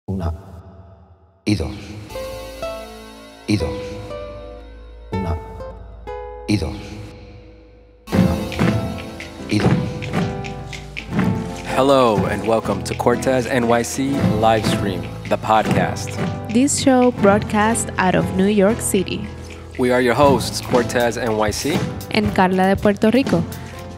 Una y dos. Y dos. Una y dos. Una y dos. Hello and welcome to Cortesnyc Livestream, the podcast. This show broadcasts out of New York City. We are your hosts, Cortez NYC. And Carla de Puerto Rico.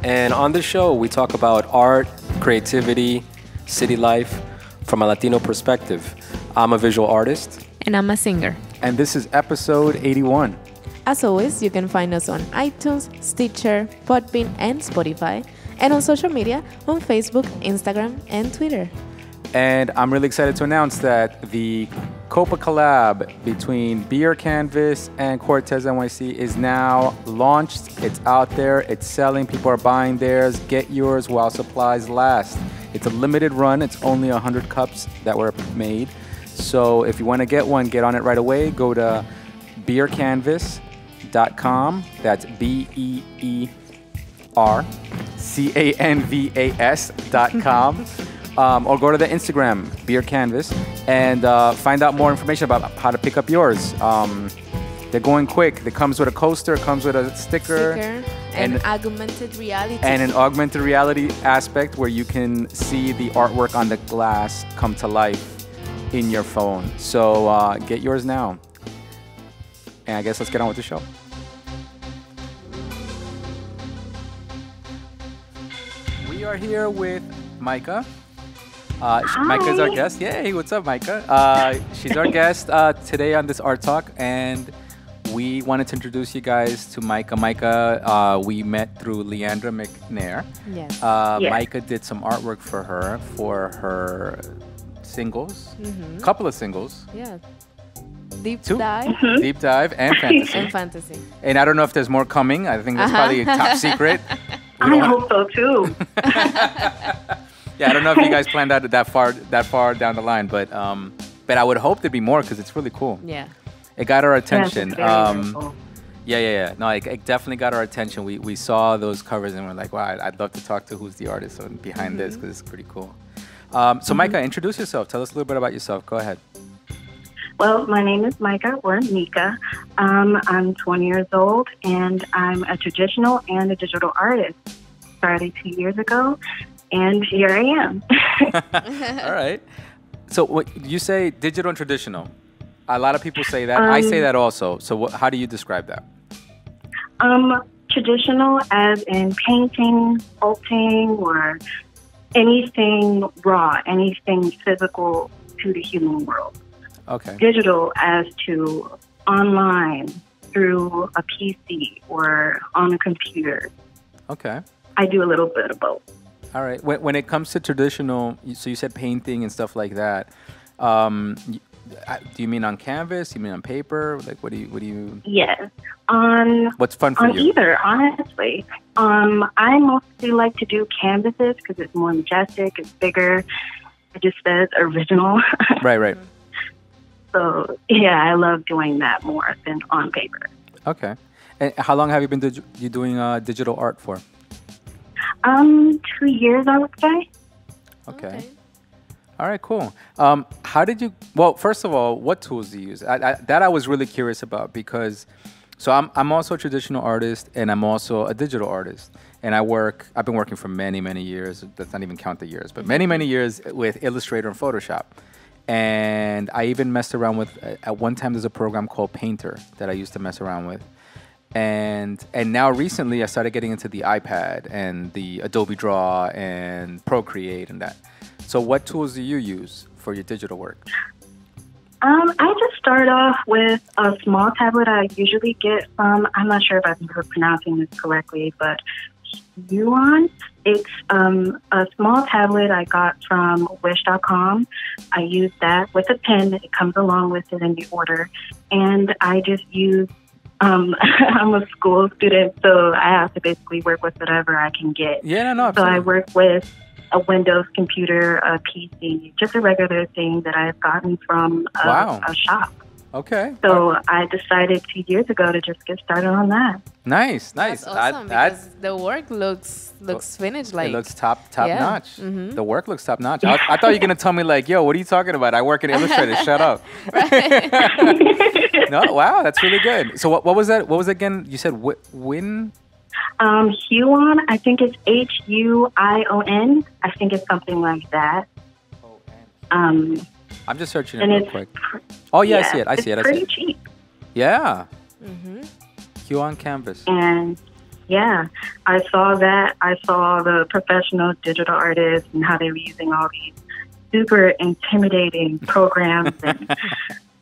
And on the show, we talk about art, creativity, city life from a Latino perspective. I'm a visual artist. And I'm a singer. And this is episode 81. As always, you can find us on iTunes, Stitcher, Podbean, and Spotify. And on social media on Facebook, Instagram, and Twitter. And I'm really excited to announce that the Copa collab between Beer Canvas and Cortez NYC is now launched. It's out there. It's selling. People are buying theirs. Get yours while supplies last. It's a limited run. It's only 100 cups that were made. So if you want to get one, get on it right away. Go to beercanvas.com. That's BEERCANVAS.com. Or go to the Instagram, Beer Canvas, and find out more information about how to pick up yours. They're going quick. It comes with a coaster, it comes with a sticker. And augmented reality. And an augmented reality aspect where you can see the artwork on the glass come to life in your phone. So get yours now. And I guess let's get on with the show. We are here with Micah. Micah's our guest. Yay, what's up, Micah? She's our guest today on this Art Talk, and we wanted to introduce you guys to Micah. Micah, we met through Lendra McNair. Yes. Yes. Micah did some artwork for her singles, couple of singles. Yeah. Deep Two. dive. Deep Dive and Fantasy. And Fantasy. And I don't know if there's more coming. I think that's probably a top secret. I hope so too. Yeah, I don't know if you guys planned out that far down the line, but I would hope there'd be more because it's really cool. Yeah. It got our attention. Yes, it's very wonderful. Yeah. No, it definitely got our attention. We saw those covers and we're like, wow, I'd love to talk to who's the artist behind this because it's pretty cool. So Micah, introduce yourself. Tell us a little bit about yourself. Go ahead. Well, my name is Micah, or Mika. I'm 20 years old, and I'm a traditional and a digital artist. Started 2 years ago, and here I am. All right. So what you say, digital and traditional. A lot of people say that. I say that also. So how do you describe that? Traditional as in painting, sculpting, or anything raw, anything physical to the human world. Okay. Digital as to online, through a PC, or on a computer. Okay. I do a little bit of both. All right. When it comes to traditional, so you said painting and stuff like that. Do you mean on canvas? You mean on paper? Like, what do you? Yes. What's fun for on you? either, honestly. I mostly like to do canvases because it's more majestic, it's bigger. It just says original. Right. So, yeah, I love doing that more than on paper. Okay. And how long have you been doing digital art for? 2 years, I would say. Okay. All right, cool. How did you? Well, first of all, what tools do you use? I was really curious about because, so I'm also a traditional artist and I'm also a digital artist, and I've been working for many years. Let's not even count the years, but many years with Illustrator and Photoshop, and I even messed around with. At one time, there's a program called Painter that I used to mess around with. And now recently I started getting into the iPad and the Adobe Draw and Procreate and that. So what tools do you use for your digital work? I just start off with a small tablet I usually get from, I'm not sure if I'm pronouncing this correctly, but Yuan. It's a small tablet I got from Wish.com. I use that with a pen. It comes along with it in the order. And I just use I'm a school student, so I have to basically work with whatever I can get. Yeah, no, So absolutely. I work with a Windows computer, a PC, just a regular thing that I've gotten from a shop. Okay. So I decided 2 years ago to just get started on that. Nice. That's awesome because the work looks finished. Like it looks top yeah. notch. The work looks top notch. I thought you were gonna tell me like, yo, what are you talking about? I work in Illustrator. Shut up. No, wow, that's really good. So what was that? What was it again? You said Win. Huion, I think it's Huion. I think it's something like that. I'm just searching it real quick. Oh yeah, I see it. I see it. It's pretty cheap. Yeah. Huion Canvas. And yeah, I saw that. I saw the professional digital artists and how they were using all these super intimidating programs and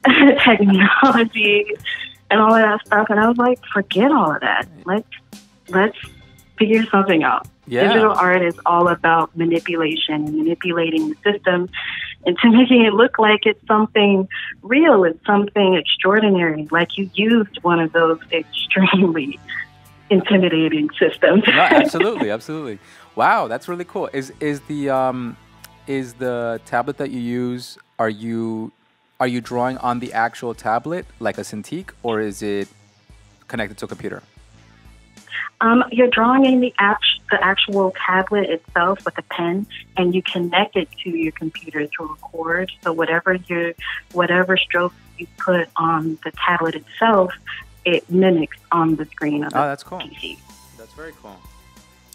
technology and all of that stuff. And I was like, forget all of that. Let's figure something out. Yeah. Digital art is all about manipulation and manipulating the system into making it look like it's something real, it's something extraordinary, like you used one of those extremely intimidating systems. No, absolutely, absolutely. Wow, that's really cool. Is the tablet that you use, are you drawing on the actual tablet like a Cintiq, or is it connected to a computer? You're drawing in the actual tablet itself with a pen, and you connect it to your computer to record. So whatever strokes you put on the tablet itself, it mimics on the screen of the that's cool. PC. That's very cool.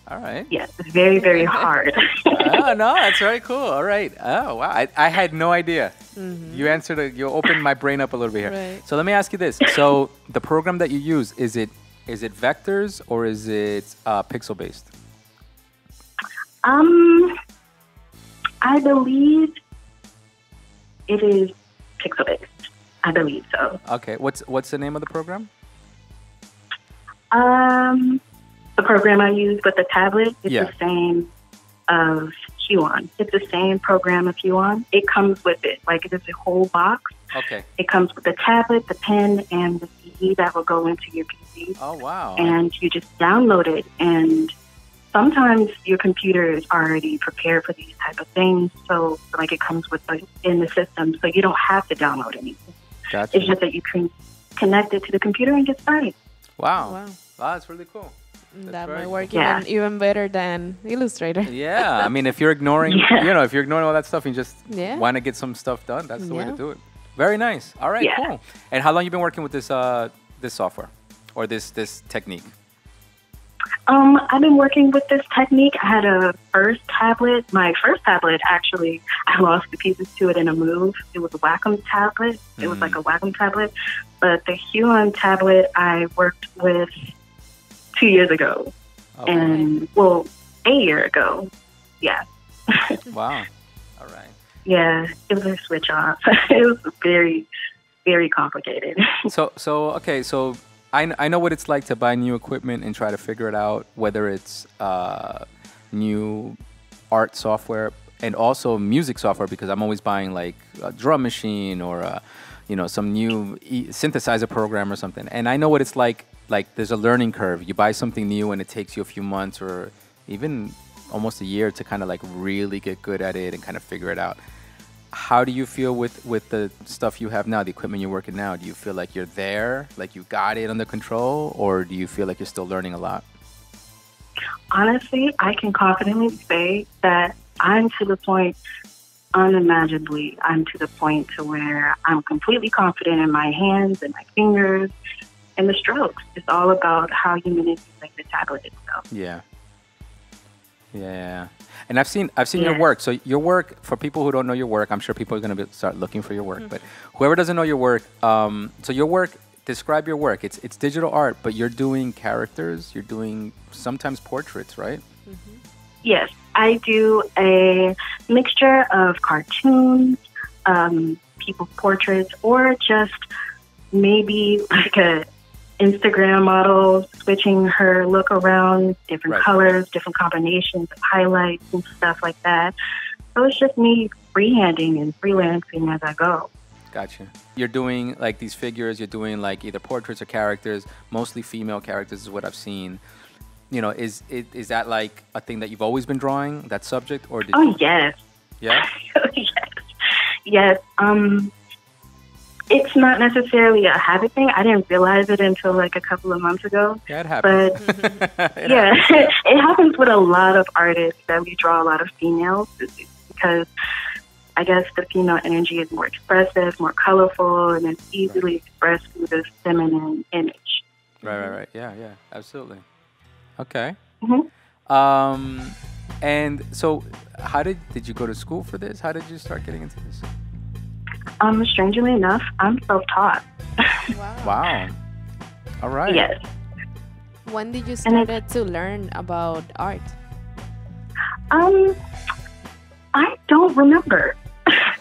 All right. Yes, it's very, very hard. Oh, no, that's very cool. All right. Oh, wow. I had no idea. You opened my brain up a little bit here. Right. So let me ask you this. So the program that you use, is it vectors or is it pixel based? I believe it is pixel based. I believe so. Okay. What's the name of the program? The program I use with the tablet is Yeah. the same of Huion. It's the same program of Huion. It comes with it. Like, it's a whole box. Okay. It comes with the tablet, the pen, and the CD that will go into your PC. Oh, wow. And you just download it. And sometimes your computer is already prepared for these type of things. So, like, it comes with in the system. So you don't have to download anything. Gotcha. It's just that you can connect it to the computer and get started. Wow. Wow. Wow, that's really cool. That very might work Yeah. even better than Illustrator. Yeah. I mean, if you're ignoring, Yeah. if you're ignoring all that stuff and you just Yeah. want to get some stuff done, that's the way to Yeah. do it. Very nice. All right, Yeah. cool. And how long you been working with this this software or this technique? I've been working with this technique. I had a first tablet. My first tablet, actually, I lost the pieces to it in a move. It was a Wacom tablet. It was like a Wacom tablet. But the Huion tablet I worked with 2 years ago. Okay. And, well, a year ago. Yeah. Wow. All right. Yeah, it was a switch off. It was very, very complicated. So okay, so I know what it's like to buy new equipment and try to figure it out, whether it's new art software and also music software, because I'm always buying like a drum machine or some new synthesizer program or something. And I know what it's like. Like, there's a learning curve. You buy something new and it takes you a few months or even almost a year to kind of like really get good at it and kind of figure it out. How do you feel with the stuff you have now, the equipment you're working now? Do you feel like you're there, like you got it under control, or do you feel like you're still learning a lot? Honestly, I can confidently say that I'm to the point, unimaginably, I'm to the point to where I'm completely confident in my hands and my fingers and the strokes. It's all about how you manipulate the tablet itself. Yeah. Yeah. And I've seen your work. So your work, for people who don't know your work, I'm sure people are going to start looking for your work. But whoever doesn't know your work, so your work, describe your work. It's digital art, but you're doing characters. You're doing sometimes portraits, right? Yes, I do a mixture of cartoons, people's portraits, or just maybe like a Instagram model switching her look around, different colors, different combinations of highlights and stuff like that. So it's just me freehanding and freelancing as I go. Gotcha. You're doing like these figures, you're doing like either portraits or characters, mostly female characters is what I've seen. Is that like a thing that you've always been drawing, that subject? Or did yes. Yeah? Yes. it's not necessarily a habit thing. I didn't realize it until like a couple of months ago. Yeah, it happens. But yeah, it happens with a lot of artists that we draw a lot of females because I guess the female energy is more expressive, more colorful, and it's easily expressed through this feminine image. Right. Yeah, absolutely. Okay. Mm-hmm. And so how did you go to school for this? How did you start getting into this? Strangely enough, I'm self-taught. Wow. All right. Yes. When did you start to learn about art? I don't remember.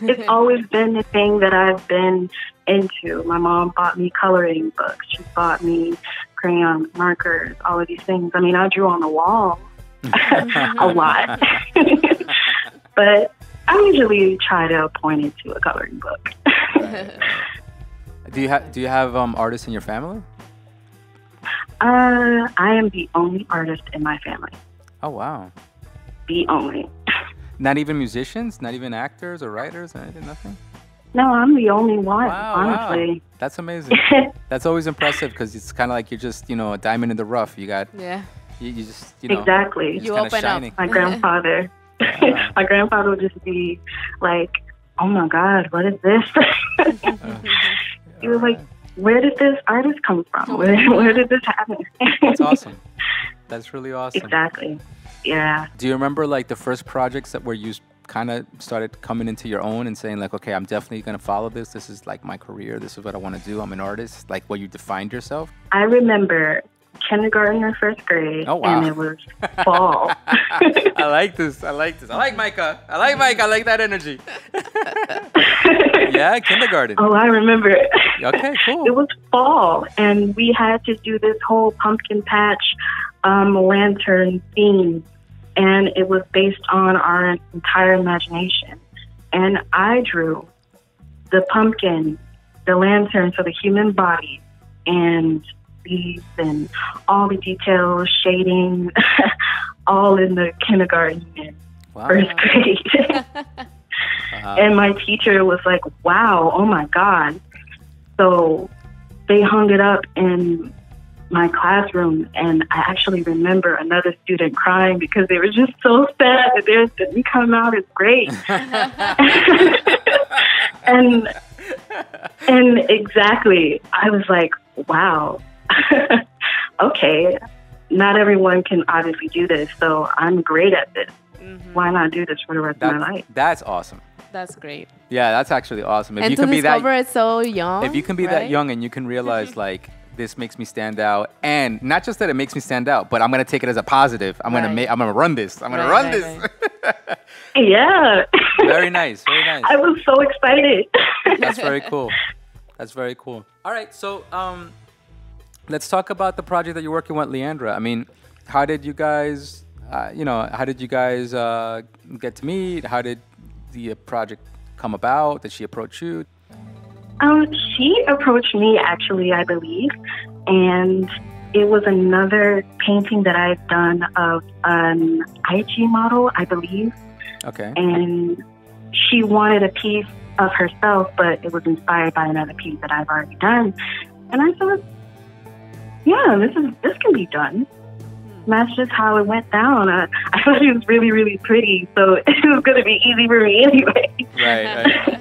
It's always been the thing that I've been into. My mom bought me coloring books. She bought me crayons, markers, all of these things. I mean, I drew on the wall a lot. But I usually try to point it to a coloring book. Do you have artists in your family? I am the only artist in my family. Oh, wow. The only. Not even musicians? Not even actors or writers or anything? Nothing? No, I'm the only one, Wow. honestly. That's amazing. That's always impressive because it's kind of like you're just, a diamond in the rough. You got, you just, Exactly. It's You kinda open shining. up. My grandfather. My grandfather would just be like, "Oh my God, what is this?" He was like, "Where did this artist come from? Where did this happen?" That's awesome. That's really awesome. Exactly. Yeah. Do you remember like the first projects where you kind of started coming into your own and saying like, okay, I'm definitely going to follow this. This is like my career. This is what I want to do. I'm an artist. Like where you defined yourself? I remember kindergarten or first grade. Oh, wow. And it was fall. I like this. I like Micah. I like that energy. Yeah, kindergarten. Oh, I remember. Okay, cool. It was fall, and we had to do this whole pumpkin patch lantern theme, and it was based on our entire imagination. And I drew the pumpkin, the lantern, so the human body, and leaves and all the details, shading, all in the kindergarten and first grade. And my teacher was like, "Wow, oh my God." So they hung it up in my classroom, and I actually remember another student crying because they were just so sad that theirs didn't come out as great. and exactly, I was like, wow, okay, not everyone can obviously do this, so I'm great at this. Mm-hmm. Why not do this for the rest of my life? That's awesome. That's great. Yeah, that's actually awesome. If and you to can be discover that, it so young. If you can be that young and you can realize like this makes me stand out, and not just that it makes me stand out, but I'm gonna take it as a positive. I'm gonna run this. I'm gonna run this. Yeah. Very nice. Very nice. I was so excited. That's very cool. That's very cool. All right, so let's talk about the project that you're working with, Lendra. I mean, how did you guys, get to meet? How did the project come about? Did she approach you? She approached me, actually, I believe, and it was another painting that I've done of an IG model, I believe. Okay. And she wanted a piece of herself, but it was inspired by another piece that I've already done. And I thought, yeah, this can be done. And that's just how it went down. I thought it was really, really pretty, so it was going to be easy for me anyway. Right.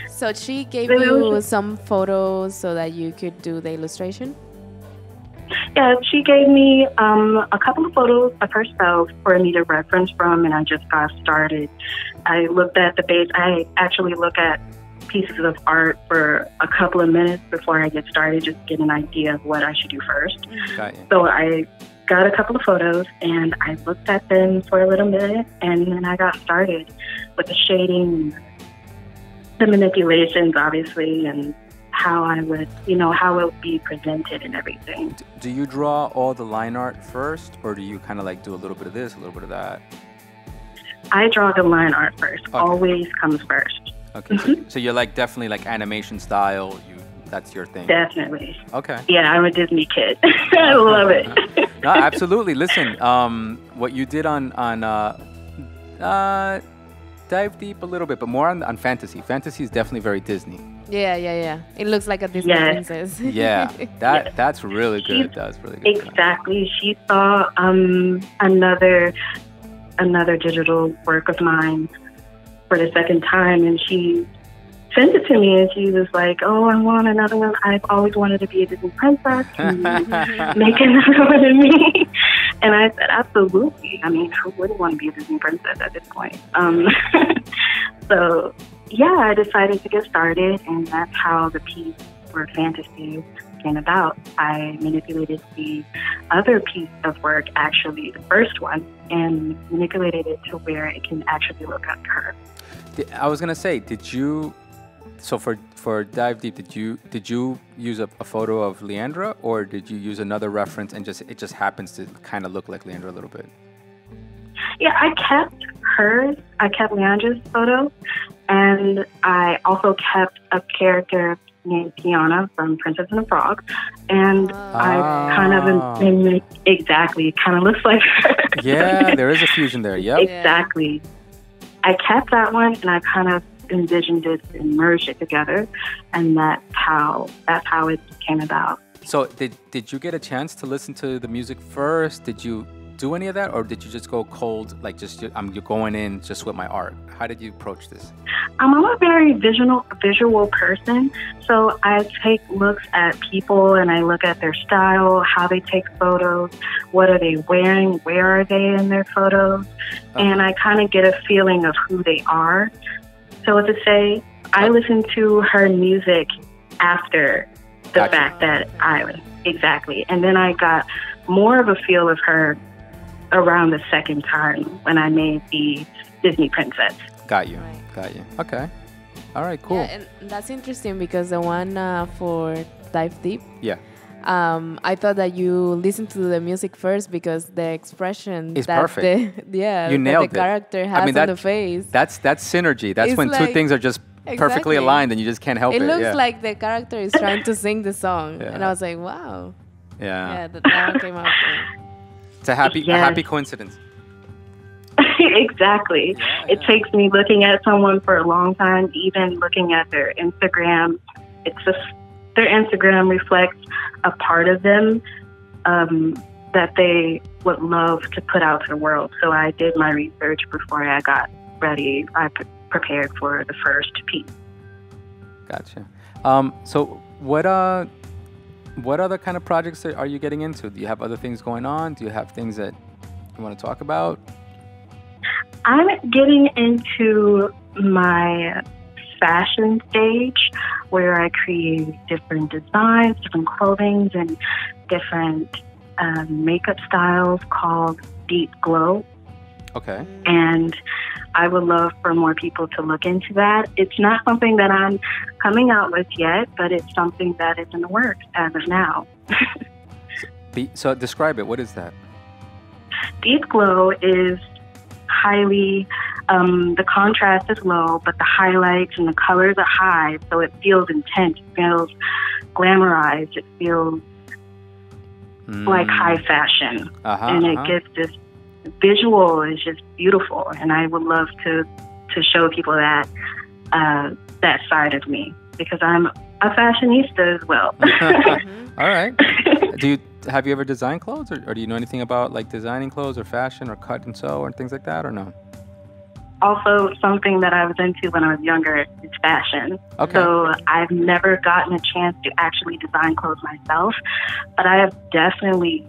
So she gave you some photos so that you could do the illustration? Yeah, she gave me a couple of photos of herself for me to reference from, and I just got started. I looked at the base. I actually look at pieces of art for a couple of minutes before I get started, just get an idea of what I should do first. So I got a couple of photos, and I looked at them for a little bit, and then I got started with the shading, the manipulations, obviously, and how I would, how it would be presented and everything. Do you draw all the line art first, or do you kind of like do a little bit of this, a little bit of that? I draw the line art first. Okay. Always comes first. Okay, so you're like definitely like animation style. That's your thing. Definitely. Okay. Yeah, I'm a Disney kid. I love it. No, absolutely. Listen, what you did on dive deep a little bit, but more on Fantasy. Fantasy is definitely very Disney. Yeah. It looks like a Disney princess. Yeah, that's really good. That's really good. Exactly. She saw another digital work of mine for the second time, and she sent it to me, and she was like, "Oh, I want another one. I've always wanted to be a Disney princess. Can you make another one of me?" And I said, "Absolutely. I mean, who wouldn't want to be a Disney princess at this point?" So, yeah, I decided to get started, and that's how the piece for Fantasy came about. I manipulated the other piece of work, actually, the first one, and manipulated it to where it can actually look like her. I was gonna say, did you? So for Dive Deep, did you use a photo of Lendra, or did you use another reference and it just happens to kind of look like Lendra a little bit? Yeah, I kept hers. I kept Lendra's photo, and I also kept a character named Tiana from Princess and the Frog, and I kind of exactly kind of looks like her. Yeah, there is a fusion there. Yep. Exactly. I kept that one, and I kind of envisioned it and merged it together, and that's how it came about. So did you get a chance to listen to the music first? Did you do any of that, or did you just go cold, like I'm going in just with my art? How did you approach this? I'm a very visual person, so I take looks at people and I look at their style, how they take photos, what are they wearing, where are they in their photos, and I kind of get a feeling of who they are. So to say, I listened to her music after the fact that exactly. And then I got more of a feel of her around the second time when I made the Disney princess. Got you. Okay. All right, cool. Yeah, and that's interesting because the one for Dive Deep, yeah. I thought that you listened to the music first because the expression is that perfect. you nailed the character has on the face. That's synergy. That's It's when like, two things are just perfectly aligned and you just can't help it. It looks like the character is trying to sing the song, and I was like, wow. Yeah. That one came out. It's a happy coincidence. Exactly. It takes me looking at someone for a long time, even looking at their Instagram. It's just their Instagram reflects a part of them that they would love to put out to the world. So I did my research before I got ready. I prepared for the first piece. Gotcha. So what other kind of projects are you getting into? Do you have other things going on? Do you have things that you want to talk about? I'm getting into my fashion stage where I create different designs, different clothing, and different makeup styles called Deep Glow. Okay. And I would love for more people to look into that. It's not something that I'm coming out with yet, but it's something that is in the works as of now. So describe it. What is that? Deep Glow is highly, the contrast is low, but the highlights and the colors are high, so it feels intense, it feels glamorized, it feels like high fashion. And it gives this visual is just beautiful, and I would love to show people that that side of me, because I'm a fashionista as well. All right. Have you ever designed clothes, or do you know anything about like designing clothes or fashion or cut and sew or things like that, or no? Also, something that I was into when I was younger is fashion. Okay. So I've never gotten a chance to actually design clothes myself, but I have definitely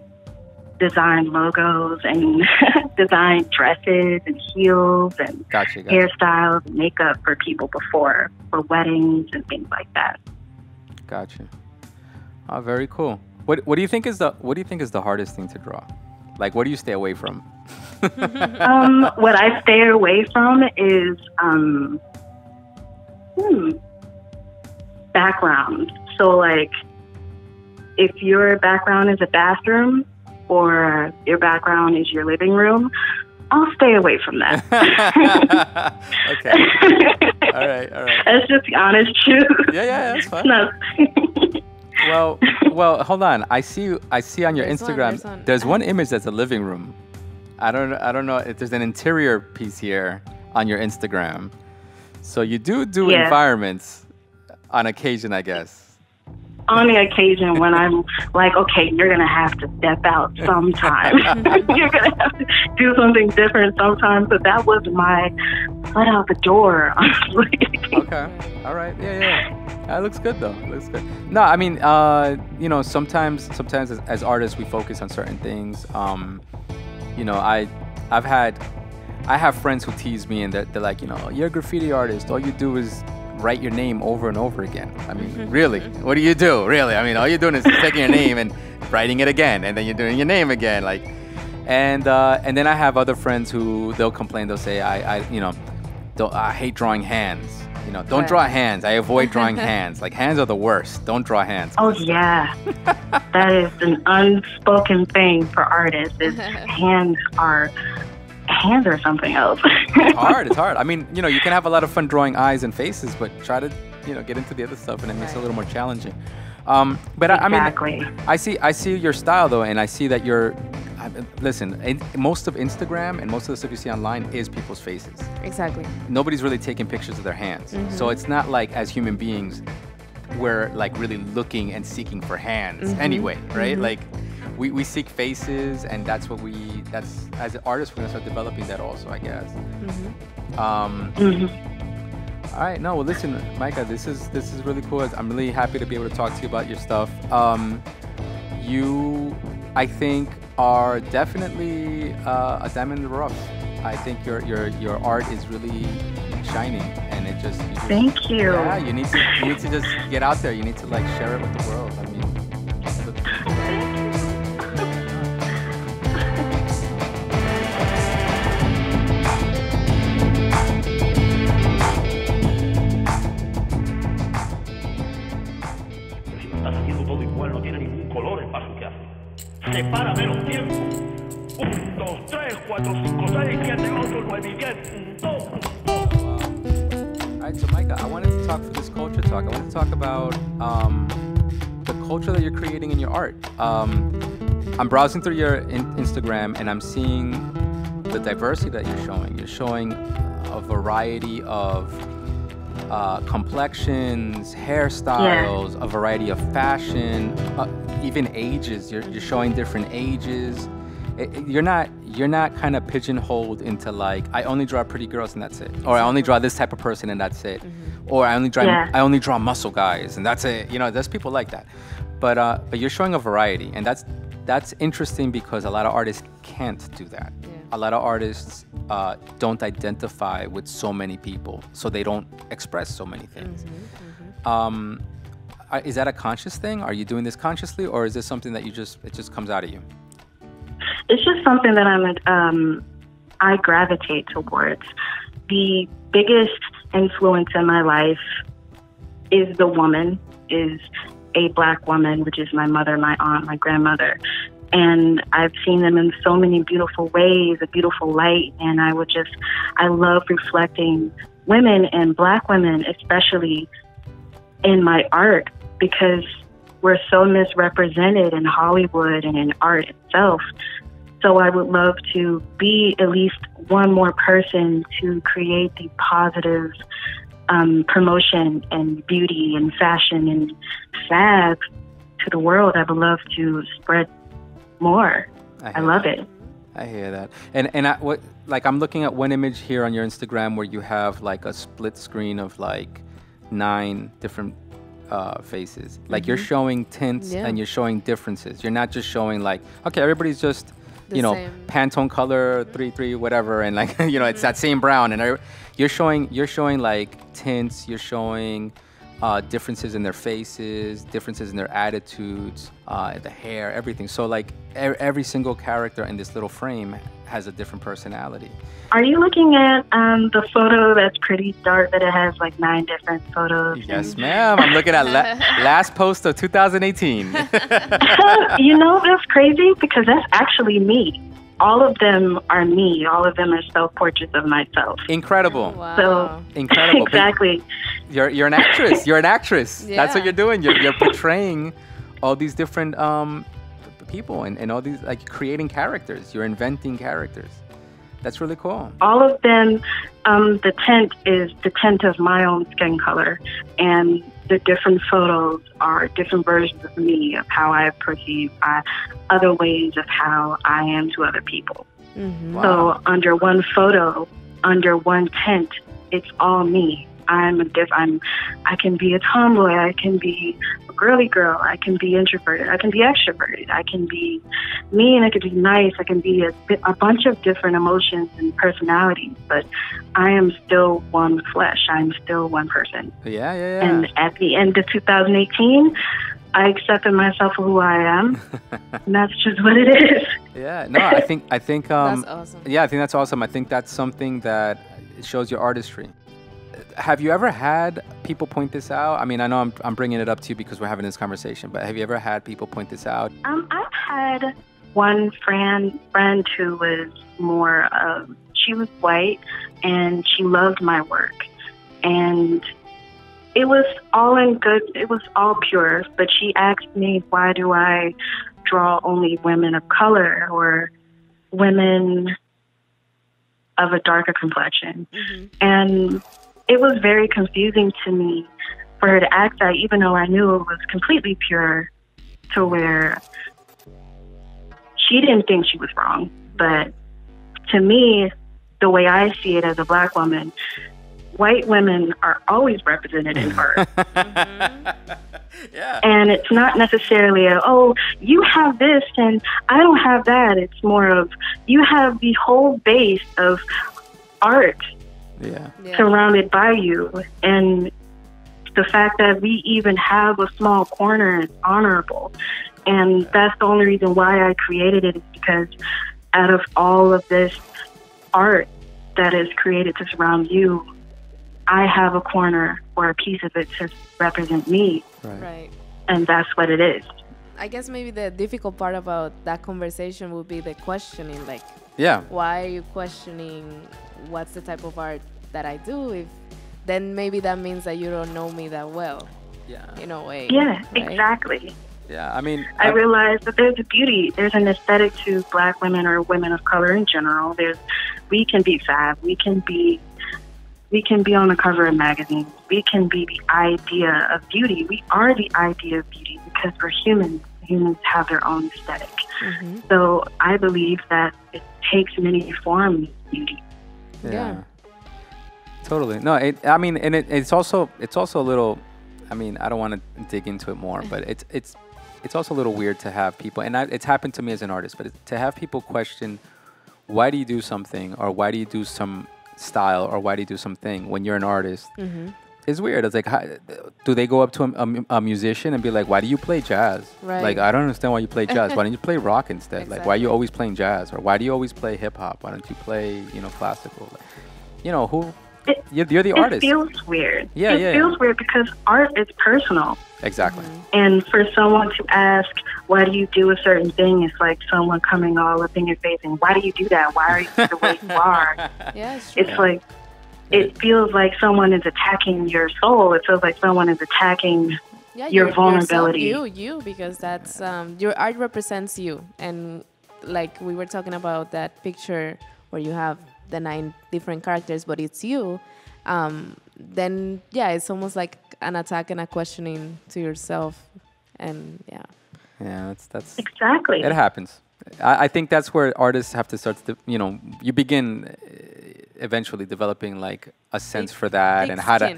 designed logos and designed dresses and heels and Gotcha. hairstyles and makeup for people before, for weddings and things like that. Gotcha. Oh, very cool. What do you think is the hardest thing to draw? Like, what do you stay away from? What I stay away from is background. So, like, if your background is a bathroom or your background is your living room, I'll stay away from that. Okay. All right. That's just the honest truth. Yeah, that's fine. Well, hold on. I see on your Instagram. There's one image that's a living room. I don't know if there's an interior piece here. on your Instagram. So you do Yeah. environments on occasion, I guess. On the occasion when I'm like, okay, you're going to have to step out sometime. You're going to have to do something different sometimes. But that was my let out the door, honestly. Okay. All right. Yeah. That looks good, though. Looks good. No, I mean, you know, sometimes as artists, we focus on certain things. You know, I have friends who tease me and they're like, you know, you're a graffiti artist. All you do is write your name over and over again. I mean, really, what do you do? Really? I mean, all you're doing is taking your name and writing it again, and then you're doing your name again. Like, and then I have other friends who they'll complain. They'll say, I hate drawing hands. You know, don't draw hands. I avoid drawing hands. Like, hands are the worst. Don't draw hands. Oh, yeah. That is an unspoken thing for artists. Is hands are something else. It's hard. I mean, you know, you can have a lot of fun drawing eyes and faces, but try to, you know, get into the other stuff, and it makes it a little more challenging. But exactly. I see your style though, and I see that listen, most of Instagram and most of the stuff you see online is people's faces. Exactly. Nobody's really taking pictures of their hands. So it's not like as human beings, we're like really looking and seeking for hands anyway, right? Like, we seek faces, and that's as an artist, we're gonna start developing that also, I guess. All right, no, well, listen, Micah, this is really cool. I'm really happy to be able to talk to you about your stuff. You, I think, are definitely a diamond in the rough. I think your art is really shining, and you just Thank you. Yeah, you need to just get out there. You need to like share it with the world. I mean, Sepárame los tiempos. 1, 2, 3, 4, 5, 6, 7, 8, 9, 10. All right, so Micah, I wanted to talk for this culture talk. I wanted to talk about the culture that you're creating in your art. I'm browsing through your Instagram, and I'm seeing the diversity that you're showing. You're showing a variety of complexions, hairstyles, a variety of fashion, even ages. You're showing different ages. You're not kind of pigeonholed into like, I only draw pretty girls and that's it, or I only draw this type of person and that's it, or I only draw muscle guys and that's it. You know, there's people like that, but you're showing a variety, and that's interesting because a lot of artists can't do that. A lot of artists don't identify with so many people, so they don't express so many things. Is that a conscious thing? Are you doing this consciously, or is this something that it just comes out of you? It's just something that I gravitate towards. The biggest influence in my life is a Black woman, which is my mother, my aunt, my grandmother. And I've seen them in so many beautiful ways, a beautiful light. And I love reflecting women and Black women, especially in my art, because we're so misrepresented in Hollywood and in art itself. So I would love to be at least one more person to create the positive promotion and beauty and fashion and fab to the world. I would love to spread more. I love it. I hear that. And I'm looking at one image here on your Instagram where you have like a split screen of like 9 different faces. Like you're showing tints and you're showing differences. You're not just showing like, okay, everybody's just same. Pantone color 3 whatever, and like it's that same brown, and you're showing like tints. You're showing differences in their faces, differences in their attitudes, the hair, everything. So like every single character in this little frame has a different personality. Are you looking at the photo that's pretty dark, that it has like 9 different photos? Yes, ma'am. I'm looking at last post of 2018. That's crazy because that's actually me. All of them are me. All of them are self-portraits of myself. Incredible. Wow. So incredible. Exactly. You're an actress. You're an actress. Yeah. That's what you're doing. You're portraying all these different people and all these, like, creating characters. You're inventing characters. That's really cool. All of them, the tint is the tint of my own skin color, and the different photos are different versions of me, of how I perceive other ways of how I am to other people. Mm-hmm. So under one photo, under one tint, it's all me. I can be a tomboy, I can be a girly girl, I can be introverted, I can be extroverted, I can be mean, I can be nice, I can be a bunch of different emotions and personalities, but I am still one flesh, I'm still one person. Yeah. And at the end of 2018, I accepted myself for who I am, and that's just what it is. Yeah, no, I think That's awesome. Yeah, I think that's awesome. I think that's something that shows your artistry. Have you ever had people point this out? I mean, I know I'm bringing it up to you because we're having this conversation, but have you ever had people point this out? I've had one friend who was more she was white, and she loved my work, and it was all in good, it was all pure, but she asked me, why do I draw only women of color or women of a darker complexion? Mm-hmm. And it was very confusing to me for her to ask that, even though I knew it was completely pure, to where she didn't think she was wrong. But to me, the way I see it as a Black woman, white women are always represented in art. Mm-hmm. Yeah. And it's not necessarily you have this and I don't have that. It's more of, you have the whole base of art Yeah. surrounded by you. And the fact that we even have a small corner is honorable. And that's the only reason why I created it, is because out of all of this art that is created to surround you, I have a corner or a piece of it to represent me. Right. And that's what it is. I guess maybe the difficult part about that conversation would be the questioning, like, Yeah. why are you questioning what's the type of art that I do? If then maybe that means that you don't know me that well, Yeah. in a way. Yeah, right? exactly. Yeah. I mean, I realize that there's a beauty, there's an aesthetic to Black women or women of color in general. We can be fab, we can be on the cover of magazines, we can be the idea of beauty. We are the idea of beauty because we're humans. Humans have their own aesthetic. Mm-hmm. So I believe that it takes many forms of beauty. Yeah. Totally. No, I mean, and it's also a little, I mean, I don't want to dig into it more, but it's also a little weird to have people, and it's happened to me as an artist, but to have people question, why do you do something, or why do you do some style, or why do you do something when you're an artist? Mm-hmm. It's weird. It's like, do they go up to a musician and be like, why do you play jazz? Right. Like, I don't understand why you play jazz. Why don't you play rock instead? Exactly. Like, why are you always playing jazz? Or why do you always play hip hop? Why don't you play, classical? You're the artist. It feels weird. Yeah, it feels weird because art is personal. Exactly. And for someone to ask, why do you do a certain thing? It's like someone coming all up in your face and, why do you do that? Why are you the way you are? Yeah, it's true. It's like, it feels like someone is attacking your soul. It feels like someone is attacking your vulnerability. You, because that's your art represents you. And like we were talking about that picture where you have the 9 different characters, but it's you. Then it's almost like an attack and a questioning to yourself. And Yeah, that's exactly. It happens. I think that's where artists have to start to, you begin eventually developing like a sense for that and how to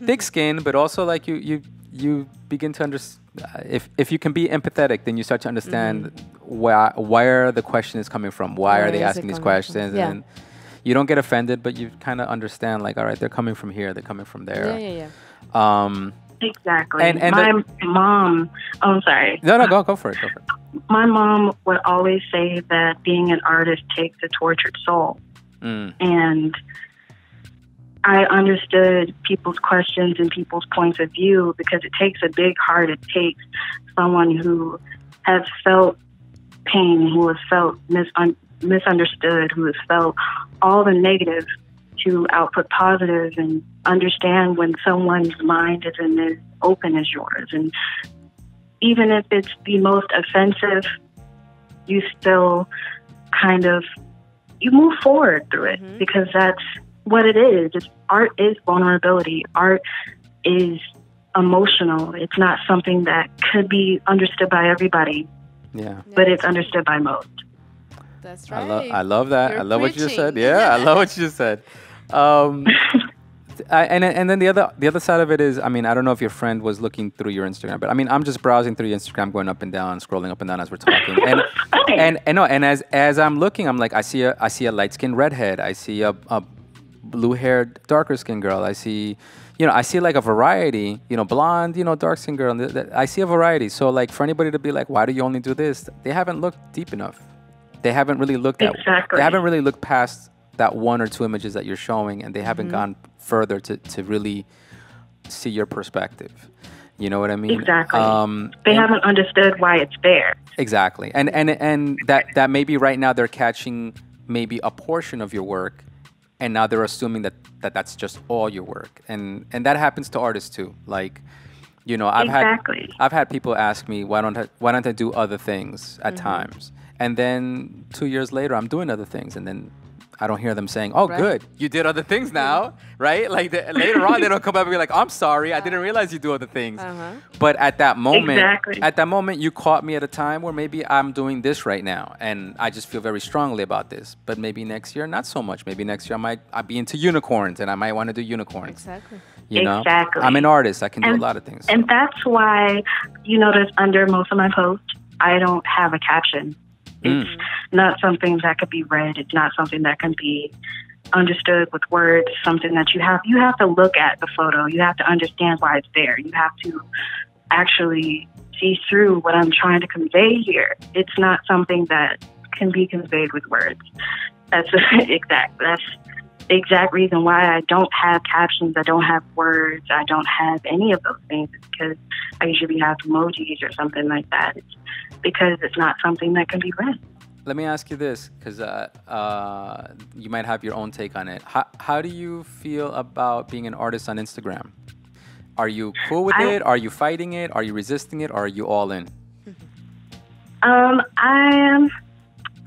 thick skin, but also like you begin to understand, if you can be empathetic, then you start to understand where the question is coming from. Why are they asking these questions? Yeah. And you don't get offended, but you kind of understand like, all right, they're coming from here, they're coming from there. Yeah. Exactly. And my mom, I'm sorry. No, go for it. My mom would always say that being an artist takes a tortured soul. And I understood people's questions and people's points of view, because it takes a big heart. It takes someone who has felt pain, who has felt misunderstood, who has felt all the negative, to output positive and understand when someone's mind isn't as open as yours. And even if it's the most offensive, you still kind of you move forward through it because that's what it is. Art is vulnerability. Art is emotional. It's not something that could be understood by everybody. Yeah. But it's understood by most. That's right. I love that. You're I love what you just said. preaching. Yeah, I love what you just said. And then the other side of it is, I mean, I don't know if your friend was looking through your Instagram, but I mean, I'm just browsing through your Instagram, going up and down, scrolling up and down as we're talking, and as I'm looking, I'm like, I see a light skinned redhead, I see a blue haired darker skinned girl, I see like a variety, blonde, dark skinned girl, I see a variety. So like for anybody to be like, why do you only do this? They haven't looked deep enough. They haven't really looked at. Exactly. They haven't really looked past that one or two images that you're showing, and they haven't gone further to really see your perspective. You know what I mean? Exactly. They haven't understood why it's there. Exactly. And that maybe right now they're catching maybe a portion of your work, and now they're assuming that's just all your work. And that happens to artists too. Like, I've had people ask me, why don't I do other things at times? And then 2 years later, I'm doing other things, and then I don't hear them saying, "Oh, good, you did other things now," right? Like later on, they don't come back and be like, "I'm sorry, I didn't realize you do other things." But at that moment, you caught me at a time where maybe I'm doing this right now, and I just feel very strongly about this. But maybe next year, not so much. Maybe next year, I'll be into unicorns, and I might want to do unicorns. Exactly. Exactly. I'm an artist. I can do a lot of things. And that's why you notice under most of my posts, I don't have a caption. It's not something that could be read. It's not something that can be understood with words. Something that you have to look at the photo. You have to understand why it's there. You have to actually see through what I'm trying to convey here. It's not something that can be conveyed with words. That's the exact reason why I don't have captions. I don't have words. I don't have any of those things. It's because I usually have emojis or something like that. It's because it's not something that can be read. Let me ask you this, because you might have your own take on it. How do you feel about being an artist on Instagram? Are you cool with it? Are you fighting it? Are you resisting it? Or are you all in?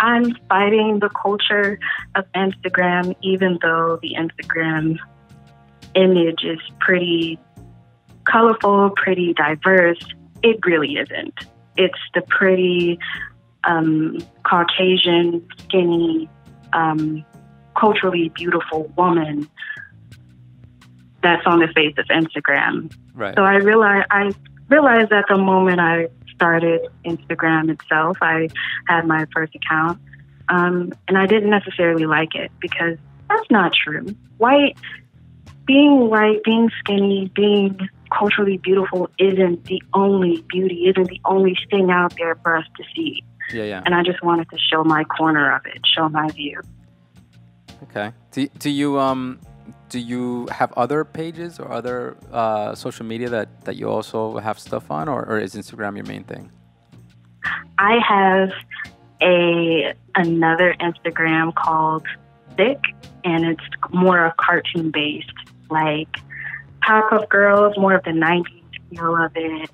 I'm fighting the culture of Instagram, even though the Instagram image is pretty colorful, pretty diverse. It really isn't. It's the pretty Caucasian, skinny, culturally beautiful woman that's on the face of Instagram. Right. So I realized at the moment I started Instagram itself, I had my first account, and I didn't necessarily like it because that's not true. Being white, being skinny, being culturally beautiful isn't the only beauty, isn't the only thing out there for us to see. Yeah. And I just wanted to show my corner of it, show my view. Okay. Do you have other pages or other social media that you also have stuff on, or is Instagram your main thing? I have another Instagram called Thick, and it's more a cartoon based, like Powerpuff Girls, more of the 90s feel of it.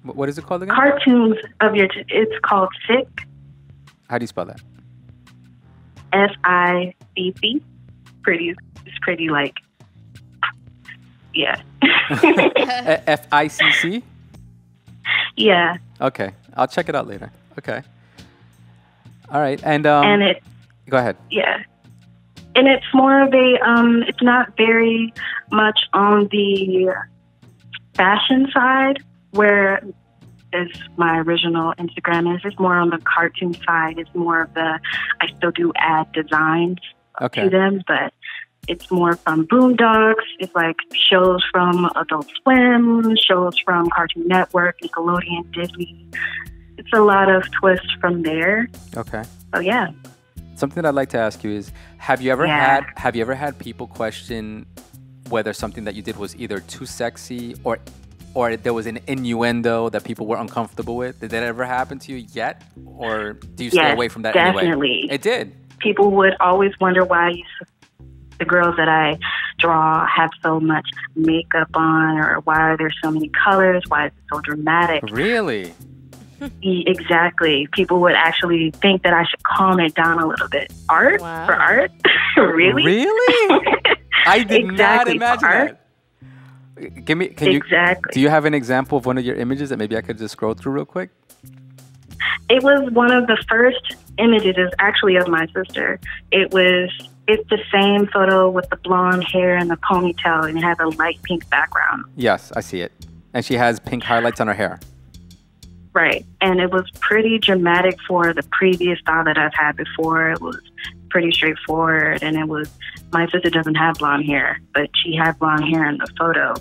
What is it called again? Cartoons of it's called Sick. How do you spell that? SICC. It's pretty like, yeah. FICC? Yeah. Okay. I'll check it out later. Okay. All right. And it, go ahead. Yeah. And it's more of a, it's not very much on the fashion side, where as my original Instagram is. It's more on the cartoon side. It's more of the, I still do add designs to them, but it's more from Boondocks. It's like shows from Adult Swim, shows from Cartoon Network, Nickelodeon, Disney. It's a lot of twists from there. Okay. So yeah. Something I'd like to ask you is, have you ever had people question whether something that you did was either too sexy or there was an innuendo that people were uncomfortable with? Did that ever happen to you yet? Or do you stay away from that anyway? Definitely. It did. People would always wonder why the girls that I draw have so much makeup on, or why are there so many colors? Why is it so dramatic? Really? Exactly. People would actually think that I should calm it down a little bit. Art? Wow. For art? Really? Really? I did not Exactly, imagine art. that. Can Exactly. do you have an example of one of your images that maybe I could just scroll through real quick? It was one of the first images, actually, of my sister. It's the same photo with the blonde hair and the ponytail, and it has a light pink background. Yes, I see it. And she has pink highlights on her hair. Right. And it was pretty dramatic for the previous style that I've had before. It was pretty straightforward, and my sister doesn't have blonde hair, but she had blonde hair in the photo.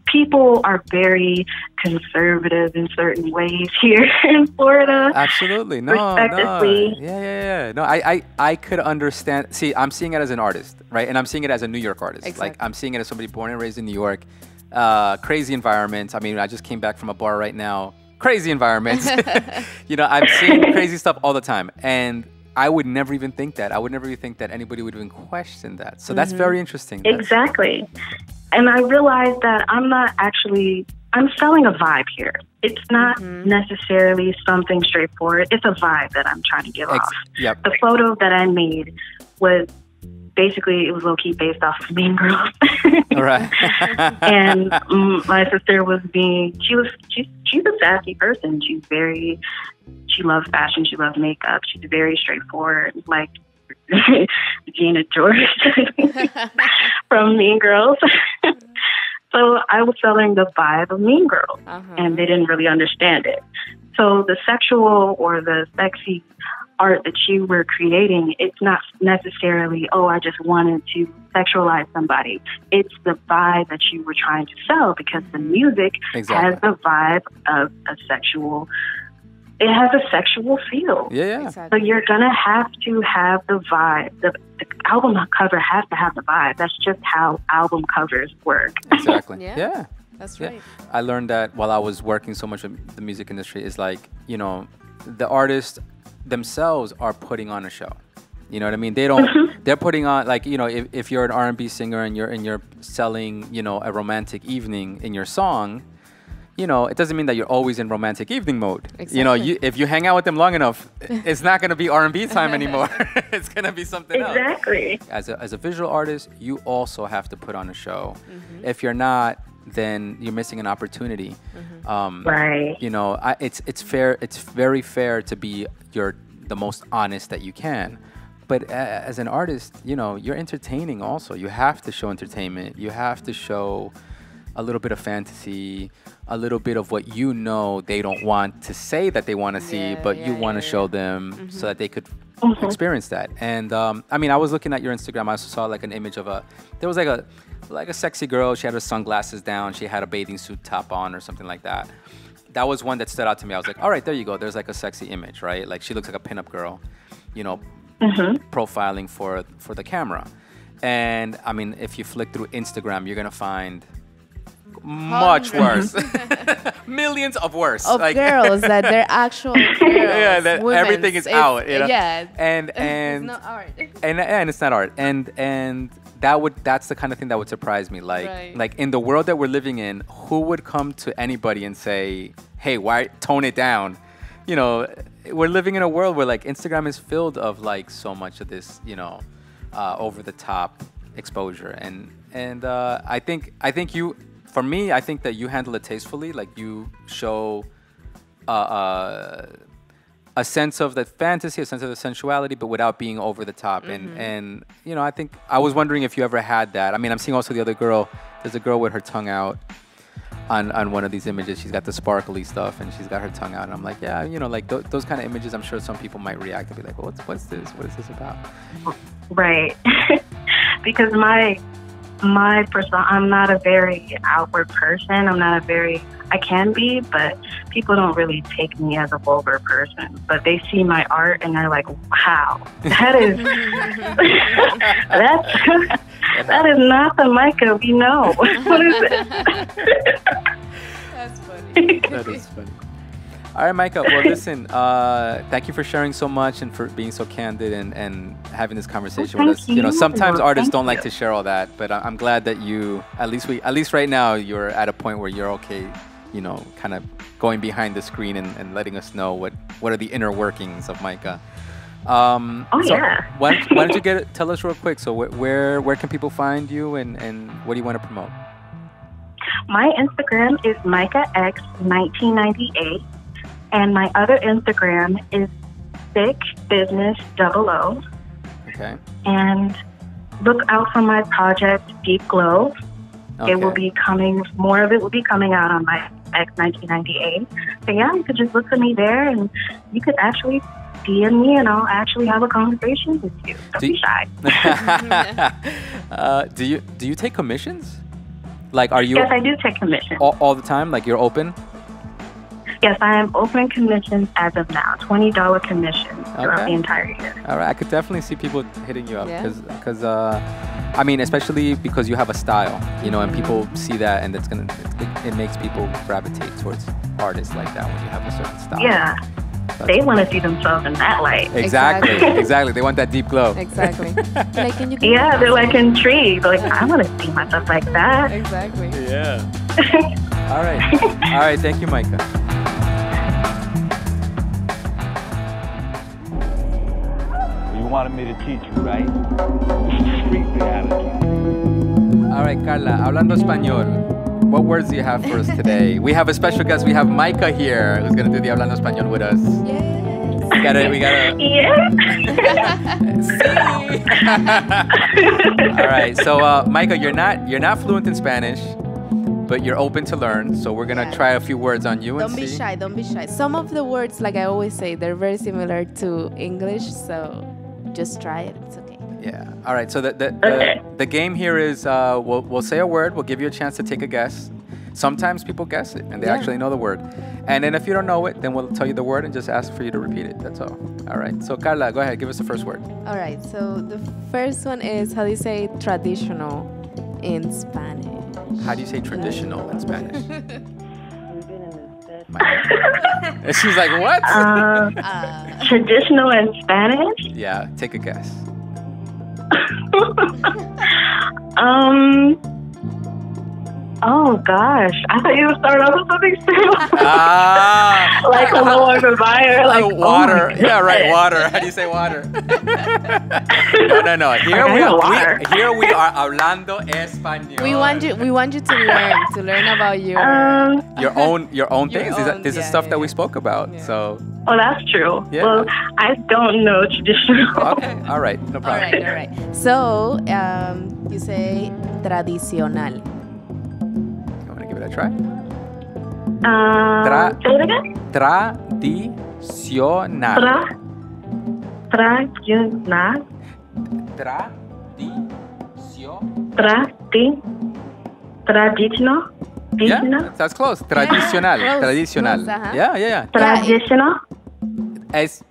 People are very conservative in certain ways here in Florida. Absolutely. No. Respectively. Yeah. No, I could understand. See, I'm seeing it as an artist, right? And I'm seeing it as a New York artist. Exactly. Like, I'm seeing it as somebody born and raised in New York. Crazy environments. I mean, I just came back from a bar right now. Crazy environments. I'm seeing crazy stuff all the time. And I would never even think that. I would never even think that anybody would even question that. So that's very interesting. Exactly. And I realized that I'm selling a vibe here. It's not necessarily something straightforward. It's a vibe that I'm trying to give off. Yep. The photo that I made was basically, it was low-key based off of Mean Girls. All right. And my sister she's a sassy person. She loves fashion. She loves makeup. She's very straightforward, like Gina George from Mean Girls. So I was selling the vibe of Mean Girls, and they didn't really understand it. So the sexual or the sexy art that you were creating, it's not necessarily, I just wanted to sexualize somebody. It's the vibe that you were trying to sell, because the music has the vibe of a sexual. It has a sexual feel. Yeah. Exactly. So you're gonna have to have the vibe. The album cover has to have the vibe. That's just how album covers work. Exactly. Yeah. That's right. I learned that while I was working so much in the music industry, is like, the artists themselves are putting on a show. You know what I mean? They don't. They're putting on, like, if you're an R&B singer and you're selling, a romantic evening in your song, it doesn't mean that you're always in romantic evening mode. Exactly. If you hang out with them long enough, it's not going to be R&B time anymore. It's going to be something else. Exactly. As a visual artist, you also have to put on a show. If you're not, then you're missing an opportunity. Right. It's fair. It's very fair to be the most honest that you can. But as an artist, you're entertaining also. You have to show entertainment. You have to show a little bit of fantasy, a little bit of what they don't want to say that they want to see, but you want to show them so that they could experience that. And I was looking at your Instagram. I saw like an image of there was like a sexy girl. She had her sunglasses down. She had a bathing suit top on or something like that. That was one that stood out to me. I was like, all right, there you go. There's like a sexy image, right? Like, she looks like a pinup girl, profiling for the camera. And if you flick through Instagram, you're gonna find much worse. Millions of worse. Of girls that they're actual girls. Yeah, that everything is out. Yeah. And it's not art. And it's not art. And that's the kind of thing that would surprise me. Like in the world that we're living in, who would come to anybody and say, "Hey, why tone it down?" We're living in a world where like Instagram is filled of like so much of this, over the top exposure. And I think you. For me, I think that you handle it tastefully. Like, you show a sense of the fantasy, a sense of the sensuality, but without being over the top. And I think I was wondering if you ever had that. I'm seeing also the other girl. There's a girl with her tongue out on one of these images. She's got the sparkly stuff and she's got her tongue out. And I'm like, yeah, like those kind of images. I'm sure some people might react and be like, well, what's this? What is this about? Right. Because I'm not a very outward person. I can be, but people don't really take me as a vulgar person. But they see my art and they're like, wow, that is, that is not the Micah we know. What is it? That's funny. That is funny. All right, Micah. Well, listen, thank you for sharing so much and for being so candid and having this conversation with us. Sometimes artists don't like to share all that, but I'm glad that at least right now, you're at a point where you're okay kind of going behind the screen and letting us know what are the inner workings of Micah. Yeah. Why don't you tell us real quick? So where can people find you, and what do you want to promote? My Instagram is MicahX1998, and my other Instagram is thickbusiness00. Okay. And look out for my project Deep Glow. Okay. It will be coming. More of it will be coming out on my X1998. So yeah, you could just look for me there, and you could actually DM me, and I'll actually have a conversation with you. Don't be shy. Do you take commissions? Like, are you? Yes, I do take commissions. All the time? Like, you're open? Yes, I am open commissions as of now. $20 commissions throughout the entire year. All right, I could definitely see people hitting you up Yeah. because I mean, especially because you have a style, and people see that, and it makes people gravitate towards artists like that when you have a certain style. Yeah. They want to see themselves in that light. Exactly. Exactly. They want that deep glow. Exactly. Like, can you Yeah, they're like intrigued. Like, I want to see myself like that. Exactly. Yeah. All right. All right. Thank you, Micah. You wanted me to teach you, right? Street reality. All right, Carla, hablando español. What words do you have for us today? We have a special guest. We have Micah here, who's going to do the hablando español with us. Yes. We gotta. Yeah. All right. So, Micah, you're not fluent in Spanish, but you're open to learn. So we're gonna try a few words on you and Don't see. be shy. Don't be shy. Some of the words, like I always say, they're very similar to English. So just try it. It's okay. Yeah. All right. So the game here is we'll say a word. We'll give you a chance to take a guess. Sometimes people guess it and they actually know the word. And then if you don't know it, then we'll tell you the word and just ask for you to repeat it. That's all. All right. So Carla, go ahead. Give us the first word. All right. So the first one is, how do you say traditional in Spanish? How do you say traditional in Spanish? She's like, what? Traditional in Spanish? Yeah. Take a guess. Oh gosh, I thought you would start off with something simple. Ah, like hello, I'm a buyer. Like water. Oh yeah, right. Water. How do you say water? No. Here we are hablando español. We want you to learn about your your own things. own, This is stuff that we spoke about. Yeah. So. Oh, that's true. Yeah. Well, I don't know traditional. Okay. All right. No problem. All right. So you say tradicional. Give it a try. Say it again. Tradicional. Tradicional. Traditional. Yeah, that's close. Tradicional. Close, Tradicional. close, uh-huh. Yeah. Traditional. That's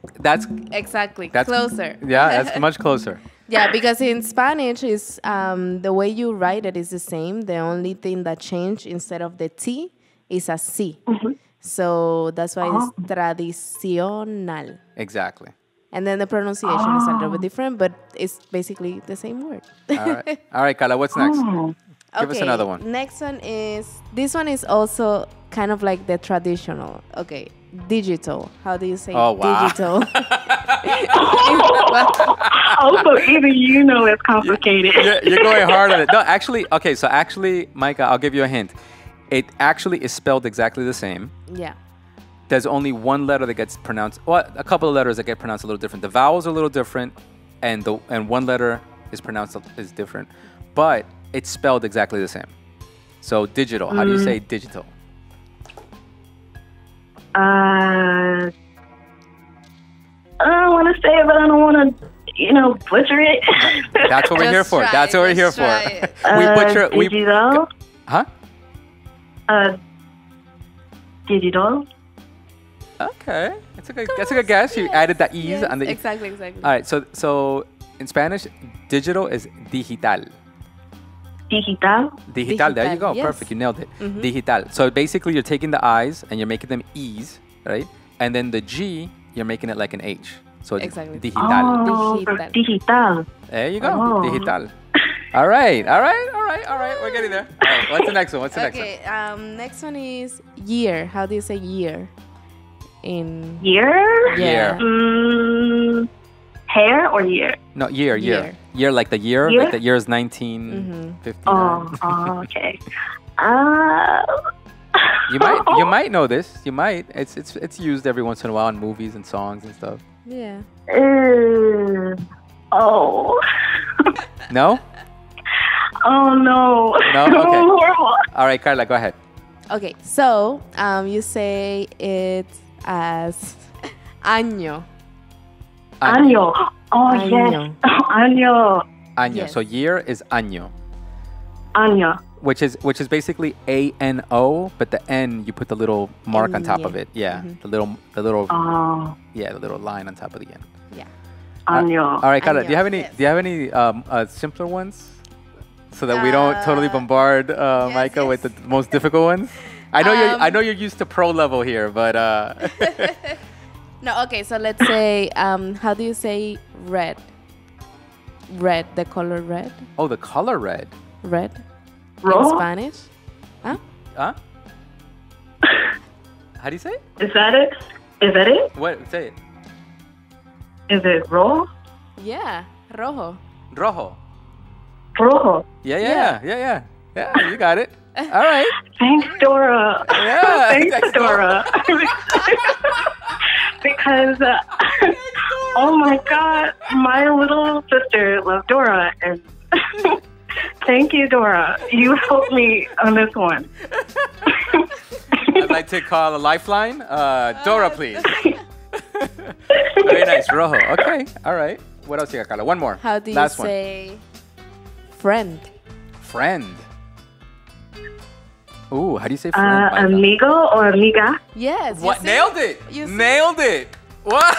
Closer. Yeah, that's much closer. Yeah, because in Spanish is the way you write it is the same. The only thing that changed, instead of the T is a C. Mm-hmm. So that's why it's tradicional. Exactly. And then the pronunciation is a little bit different, but it's basically the same word. All right, Carla, what's next? Give us another one. Next one this one is also kind of like the traditional. Okay, digital. How do you say digital? Also, even you know it's complicated. You're going hard on it. No, actually, okay, so Micah, I'll give you a hint. It actually is spelled exactly the same. Yeah. There's only one letter that gets pronounced, well, a couple of letters that get pronounced a little different. The vowels are a little different, and one letter is different, but it's spelled exactly the same. So digital, how do you say digital? I don't want to say it, but I don't want to, butcher it. That's what we're here for. That's what we're here for. We butcher. Digital. Huh? Digital. Okay, that's a good guess. You added the e's on the Exactly. All right, so in Spanish, digital is digital. Digital. Digital. There you go. Yes. Perfect. You nailed it. Digital. So basically, you're taking the I's and you're making them E's, right? And then the G, you're making it like an H. So it's Exactly. digital. Oh, digital. There you go. Oh. Digital. All right. We're getting there. All right, what's the next one? Okay, next one is year. How do you say year? In Year? Yeah. Hair or year? No, year. Year like the year? Year? Like the year is 1959. Oh, okay. You might know this. You might. It's used every once in a while in movies and songs and stuff. Yeah. Oh. No? Oh, no. No? Okay. Horrible. All right, Carla, go ahead. Okay, so you say it as año. Año. Oh, Año. yes. Año. Año. Yes. So year is año, Año. which is basically ANO, but the N you put the little mark on top of it. Yeah, the little Oh, yeah, the little line on top of the N. Yeah. año. All right, Carla, Año, do you have any simpler ones, so that we don't totally bombard Micah with the most difficult ones? I know you're used to pro level here, but No, okay, so let's say, how do you say red? Red, the color red? oh, the color red. Red? In Rojo? Spanish? Huh? Huh? How do you say it? Is that it? Is that it? What? Say it. Is it rojo? Yeah, rojo. Rojo. Rojo. Yeah, you got it. All right. Thanks, Dora. Yeah, Thanks, thanks, Dora. Because, oh my God, my little sister loves Dora, and thank you, Dora. You helped me on this one. I'd like to call a lifeline. Dora, please. Very nice. Rojo. Okay. All right. What else you got, Carla? One more. How do you Last one. say friend? Friend. Ooh, how do you say friend? Micah? Amigo or amiga? Yes. you What? see? Nailed it. You see? Nailed it. What?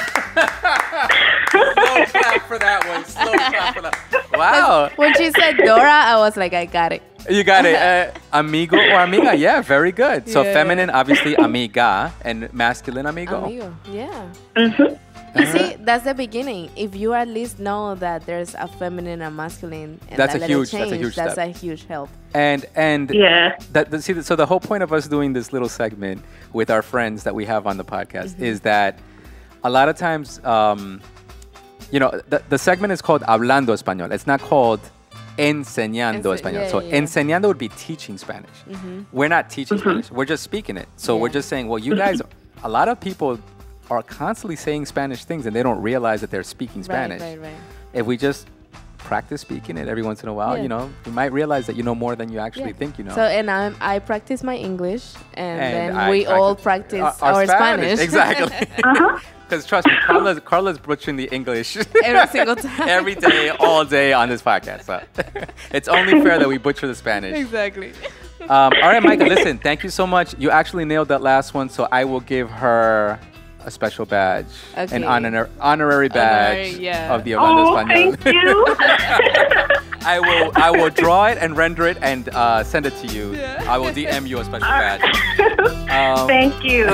Slow clap for that one. Slow clap for that. Wow. When she said Dora, I was like, I got it. You got it. Amigo or amiga. Yeah, very good. So Yeah. feminine, obviously, amiga, and masculine, amigo. Amigo, yeah. Mm-hmm. You see, that's the beginning. If you at least know that there's a feminine and masculine, and That's that a little huge- that's a change, huge that's step. a huge help. And Yeah. so the whole point of us doing this little segment with our friends that we have on the podcast is that a lot of times, the segment is called Hablando Español. It's not called Enseñando Español. So enseñando would be teaching Spanish. We're not teaching Spanish. We're just speaking it. So we're just saying, well, you guys, a lot of people are constantly saying Spanish things and they don't realize that they're speaking Spanish. Right. If we just practice speaking it every once in a while, Yeah. You might realize that you know more than you actually think you know. So, and I practice my English, and then I we all practice our Spanish. Exactly. Because trust me, Carla's butchering the English Every single time. every day, all day on this podcast. So it's only fair that we butcher the Spanish. Exactly. All right, Micah, listen, thank you so much. You actually nailed that last one, so I will give her a special badge, an Okay. honorary badge yeah. of the Hablando Oh, Español. thank you. I will draw it and render it and send it to you. I will DM you a special badge. Thank you.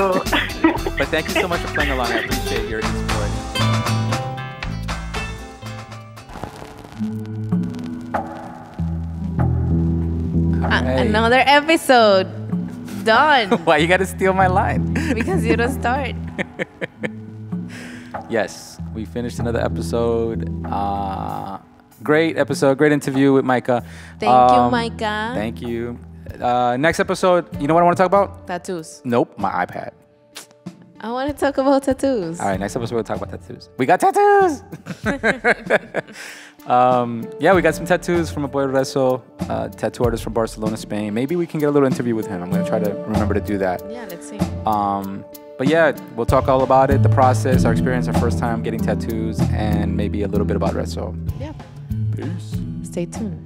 But thank you so much for playing along. I appreciate your support. Hey. Another episode done Why you gotta steal my line? because you don't start. Yes, we finished another episode. Great episode, great interview with Micah. Thank you, Micah. Thank you. Next episode, you know what I want to talk about? Tattoos. Nope, my iPad. I want to talk about tattoos. All right, next episode we'll talk about tattoos. We got tattoos. Yeah, we got some tattoos from a boy Rezo, tattoo artist from Barcelona, Spain. Maybe we can get a little interview with him. I'm gonna try to remember to do that. Yeah, let's see. But yeah, we'll talk all about it, the process, our experience, our first time getting tattoos, and maybe a little bit about Rezo. Yeah. Peace. Stay tuned.